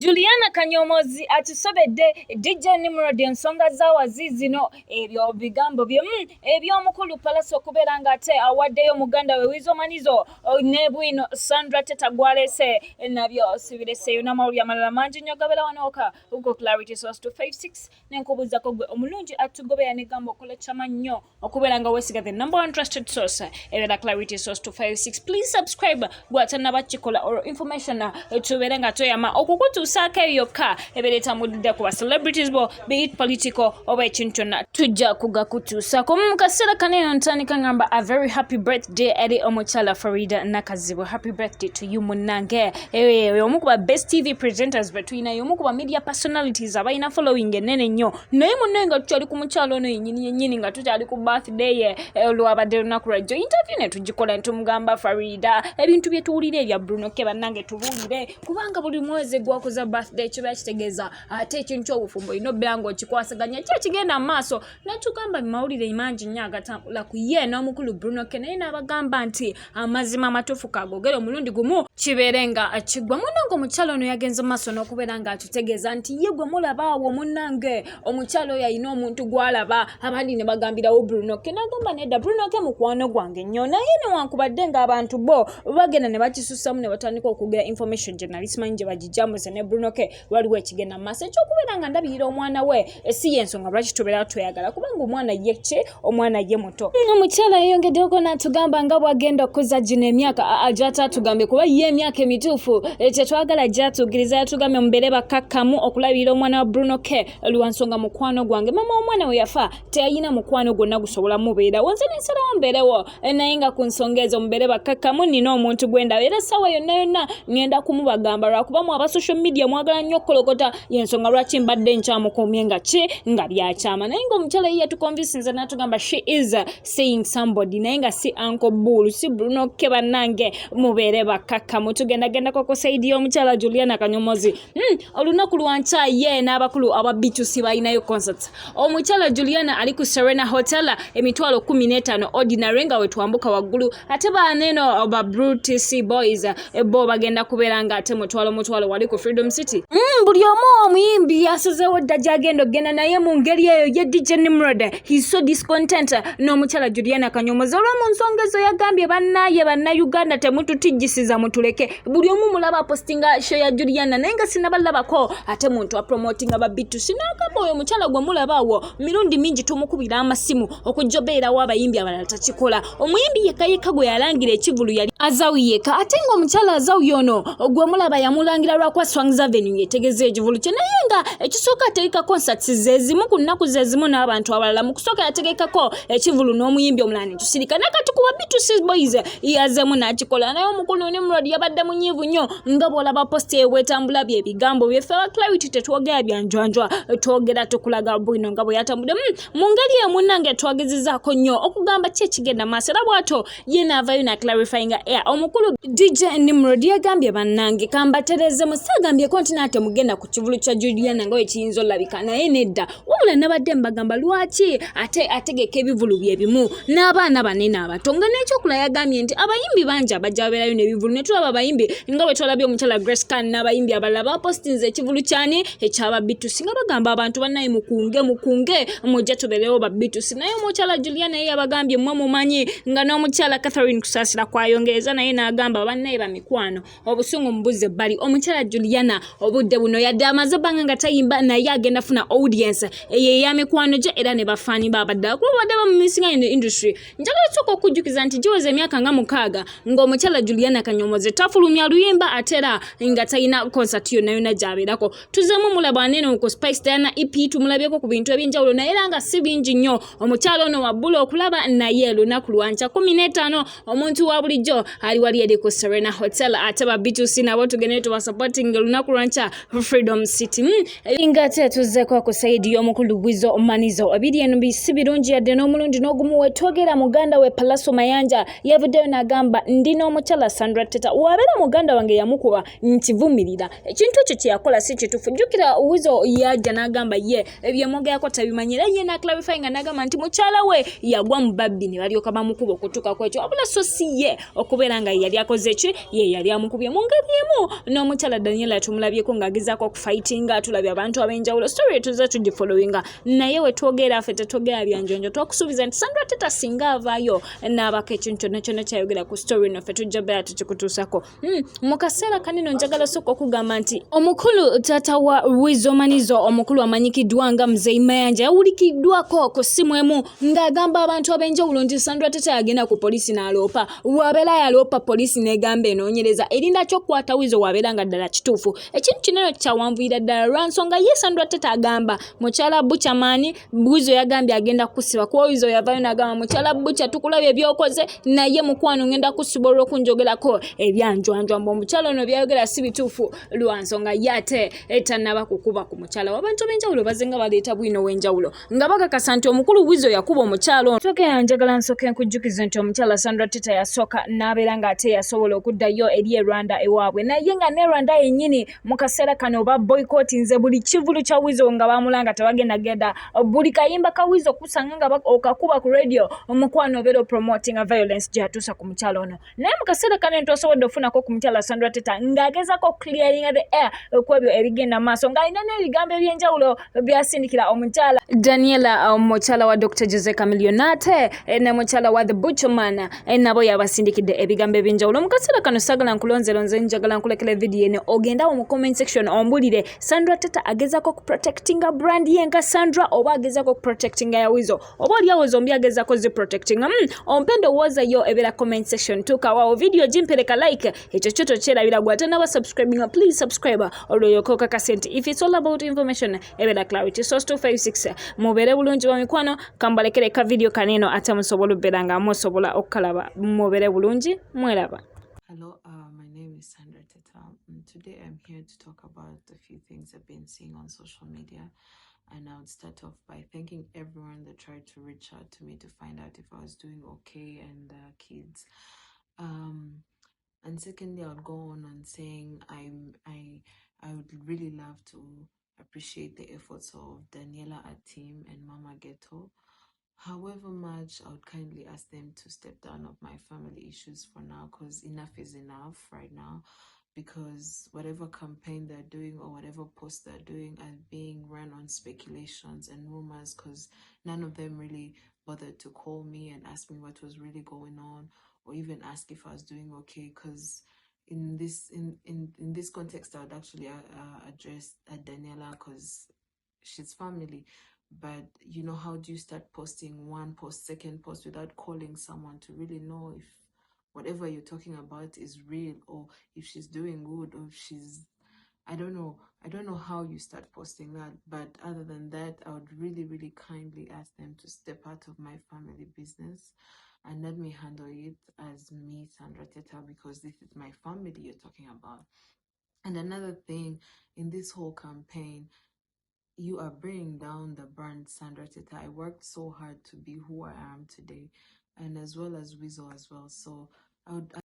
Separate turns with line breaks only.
Juliana Kanyomozi atusobedde DJ Nimrod ensonga zaawa zizino ebyo bigambo bye eby'omukulu Palace okubeera ng'ate awaddeyo muganda we weasal ne bwiino Sandra tetagwalese nabyo sibireseyo n'amawulire amalala mangi nnyo gabeera wanooka ugo Clarity Source 256 nenkubuuzako gwe omulungi atugobera n'egamba okola kyama nnyo okubeera nga weesiga the number one trusted source ebeera Clarity Source 256. Please subscribe gw'atannabakikola or information tubeere nga toyama okukutuusaako yokka ebeera mudde ku ba celebrities bo be it political oba ekintu kyonna tujja kugakutuusaako mu kaseera kaneno ntandika ngamba a very happy birthday eri omukyala Faridahnakazibwe. Happy birthday to you munnange. Omu ku ba best TV presenters between omu ku ba media personalities abalina following enene nnyo naye munne nga tukyali ku mukyalo ono yennyini nga tukyali ku birthday ye olwabadde lunaku lwajjo interview ne tugikola ntumugamba Farida ebintu bye tuwulira ebya Bruno ke bannange tubuulire kubanga buli mwezi gwakoza birthday kiba kitegeeza ate ekintu ky'obufumbo ino byango kikwasaganya kya kigenda maaso natugamba mawulire mangi nnyo agatambula ku ye n'omukulu Bruno ke naye n'abagamba nti amazima amatuufu kagogera omulundi gumu kibeere nga kigwa munnange omukyalo ono yagenze maaso n'okubeera nga atutegeeza nti ye gwe mulaba awo munnange omukyalo oyo alina omuntu gw'alaba abandi ne bagambirawo Bruno ke n'agamba nedda Bruno ke mukwano gwange nnyo naye newankubadde ng'abantu bo bagenda ne bakisusamu ne batandika okugera information gye nali simanyi gye bagijambuze ne Bruno ke waliwo ekigenda mu maaso ekyokubeera nga ndabirira omwana we si y'ensonga lwaki tubeera tweyagala kubanga omwana ye kye omwana ye muto omukyala yeyongeddeoko n'atugamba nga bw'agenda okuza gino emyaka gy'atatugambe kuba ye emyaka emituufu kyetwagala gy'atuukiriza yatugambye mubeere bakkakkamu okulabirira omwana wa Bruno ke lwansonga mukwano gwange mama omwana we yafa teyalina mukwano gwonna gusobola mubeerawo nze nensalawo mbeerewo naye nga ku nsonga ezo mubeere bakkakkamu nina omuntu gwendaba era essaawa yonna ngenda kumubagamba lwakuba mu aba social media mwagala nnyo okukolokota y'ensonga lwaki mbadde nkyamukumye nga ki nga byakyama naye ng'omukyala ye yatukonvinsinze n'atugamba she is saying somebody naye nga si Uncle Bull si Bruno ke bannange mubeere bakkakkamu tugendagendako ku saidi y'omukyala Juliana Kanyomozi olunaku lwanca ye n'abakulu aba B2C balinayo concert omukyala Juliana ali ku Serena Hotel emitwalo 15 ordinary nga wetwambuka waggulu ate baneeno oba BTC boys bo bagenda kubeera nga ate mutwalo wali ku Freedom City buli omu omuyimbi yasazeewo dda gy'agenda okgenda naye mu ngeri eyo ye DJ Nimrod he's so discontent n'omukyala Juliana Kanyomozi olw'omu nsonga ezo yagambye bannayuganda temututijjisiza mutuleke buli omu mulaba postinga show ya Juliana naye nga sinabalabako ate muntu apromotinga ba B2C n'agamba oyo omukyala gwe mulaba awo mirundi mingi tumukubira amasimu okujjobeerawo abayimbi abalala takikola omuyimbi yekka gwe yalangira ekivulu yali azawiyeka ate ng'omukyala azawuye ono gwe mulaba yamulangira lwakwa Swangz Avenue yetegeze ekivulu kye naye nga ekisooka ategeka concerts zezimu ku nnaku zezimu n'abantu abalala mu kusooka yategekako ekivulu n'omuyimbi omulala ne tusirika nakati kuba B2C boys yazemu n'akikola naye omukulu Nimrod yabadde munyiivu nnyo nga bw'olaba post ewetambula bye bigambo byeffe aba Clarity tetwogera byanjwanjwa twogera tukulaga bwiino nga bwe yatambudde mu ngeri emunnange twagezezaako nnyo okugamba ki ekigenda maaso era bw'ato ye n'avaayo na clarifying air omukulu DJ Nimrod yagambye bannange kambatereze musagambyeko nti naate mugenda ku kivulu kya Juliana nga ekiyinza olabika naye nedda wabula nabadde mbagamba lwaki ate ategeka ebivulu bye bimu n'abaana banene abato nga n'ekyokulala yagambye nti abayimbi bangi abajja babeerayo n'ebivulu ne tulaba abayimbi nga bwe twalabye omukyala Grace Khan n'abayimbi abalala bapostinze ekivulu kyani ekyaba B2C nga bagamba abantu bannaye mukunge mujja tubeerewo ba B2C naye omukyala Juliana ye yabagambye mmwe mumanyi nga n'omukyala Catherine Kusaasira kwayongereza naye n'agamba bannaye bamikwano obusungu mubuze bali omukyala Juliana obudde buno yadde amaze ebbanga nga tayimba naye agenda funa audience ey'amikwano gye era ne bafaani babaddala kuba badde bamumisinga in the industry njagala tusooka okujjukiza nti giweze emyaka nga 6 ng'omukyala Juliana Kanyomozi tafulumya luyimba ate era nga talina concert yonna gy'abeerako tuzemu mulaba anene ku Spice Diana EP tumulabyeko ku bintu ebyenjawulo naye era nga si bingi nnyo omukyala ono wabbula okulaba naye lunaku lwanca 15 omuntu wa bulijjo ali wali eri ku Serena Hotel ate ba B2C nabo tugende tuba supporting lunaku lwanca Freedom City nga tetuzeko ku saidi y'omukulu Bwizo Manizo ebiri eno bisi birungi yadde n'omulundi n'ogumu wetwogera muganda we Palaso Mayanja yavuddeyo n'agamba ndina omukyala Sandra teta wabeera muganda wange yamukuba nkivumirira ekintu ekyo kyeyakola si kituufu jjukira Bwizo yajja n'agamba ye ebyemwogerako tabimanyira ye na clarifying n'agamba nti mukyala we yagwa mu babbi ne balyoka bamukuba okutuuka kwekyo wabula so si ye okubeera nga yali akoze ki ye yali amukubye mu ngeri emu n'omukyala Daniela tumulabyeko ng'agezaako okufightinga, tulabye abantu ab'enjawulo, story tuze tugifollowinga, naye we twogera affe tetwogera byanjonjo, twakusuubiza nti Sandra Teta singa avaayo n'abako ekintu kyonna kyonna kyayogera ku story no ffe tujja beera tukikutuusako. Mu kaseera kanino njagala sooka okugamba nti omukulu taata wa Weasal Manizo, omukulu amanyikiddwa nga Mzee Mayanja, yawulikiddwako ku ssimu emu ng'agamba abantu ab'enjawulo nti Sandra Teta yagenda ku poliisi n'aloopa, wabeera yaloopa poliisi n'egamba enoonyereza erinda ky'okkwata Weasal wabeera nga ddala kituufu. Ekintu kinene kyawanvuyira ddala lwa nsonga ye Sandra Teta agamba mukyala Butya maani Weasal yagambye agenda kusiba, kuba Weasal yavaayo n'agamba mukyala Butya tukulabye ebyokoze naye mukwano ngenda kusiba olw'okunjogerako ebyanjwanjwa, mbu omukyala ono byayogera si bituufu lwa nsonga ye ate etannaba kukuba ku mukyala w'abantu b'enjawulo bazenga baleeta bwino w'enjawulo nga bakakasa nti omukulu Weasal yakuba omukyala ono. Sooka njagala nsooke nkujjukize nti omukyala Sandra Teta yasooka n'abeera ng'ate yasobola okuddayo eri e Rwanda ewaabwe, naye nga ne Rwanda yennyini mu kaseera kano ba boycottinze buli kivulu kya Weasal nga baamulanga tebagendagenda, buli kayimba ka Weasal kusanga nga okakuba ku radio omukwano obeera promoting violence gyatuusa ku mukyala ono. Naye mu kaseera kano tosobodde ofunako ku mukyala Sandra Teta ng'agezaako clearing the air okwebyo ebigenda maaso ng'alina n'ebigambo eby'enjawulo byasindikira omukyala Daniela, omukyala wa Dr. Jose Chameleon n'ate ne mukyala wa The Butcherman nabo yabasindikidde ebigambo eby'enjawulo. Mu kaseera kano sagala nkulonze njagala nkulekera video eno ogenda mu comment section ombulire Sandra Teta agezaako ku protectinga brand ye nga Sandra oba agezaako ku protectinga ya Weasal oba oliawo zombi agezaako zi protectinga. Ompendo woza yo ebera comment section tuka wao video jimpereka like ekyo kyoto kyerabira gwate n'aba subscribing, please subscribe olwoyoko kakasenti. If it's all about information ebera clarity source 256 mubere bulungi wa mikwano kambalekere ka video kaneno ate musobola beranga musobola okkalaba mubere bulungi mweraba.
Hello, my name is Sandra Teta. Today I'm here to talk about a few things I've been seeing on social media, and I would start off by thanking everyone that tried to reach out to me to find out if I was doing okay and kids. And secondly, I would go on and saying I would really love to appreciate the efforts of Daniela at team and Mama Ghetto. However much, I would kindly ask them to step down of my family issues for now, because enough is enough right now. Because whatever campaign they're doing or whatever post they're doing are being run on speculations and rumors, because none of them really bothered to call me and ask me what was really going on, or even ask if I was doing okay. Because in this context, I would actually address Daniela, because she's family. But you know, how do you start posting one post, second post without calling someone to really know if whatever you're talking about is real, or if she's doing good, or if she's, I don't know how you start posting that. But other than that, I would really kindly ask them to step out of my family business and let me handle it as me, Sandra Teta, because this is my family you're talking about. And another thing, in this whole campaign, you are bringing down the brand Sandra Teta. I worked so hard to be who I am today, and as well as Weasal as well. So I would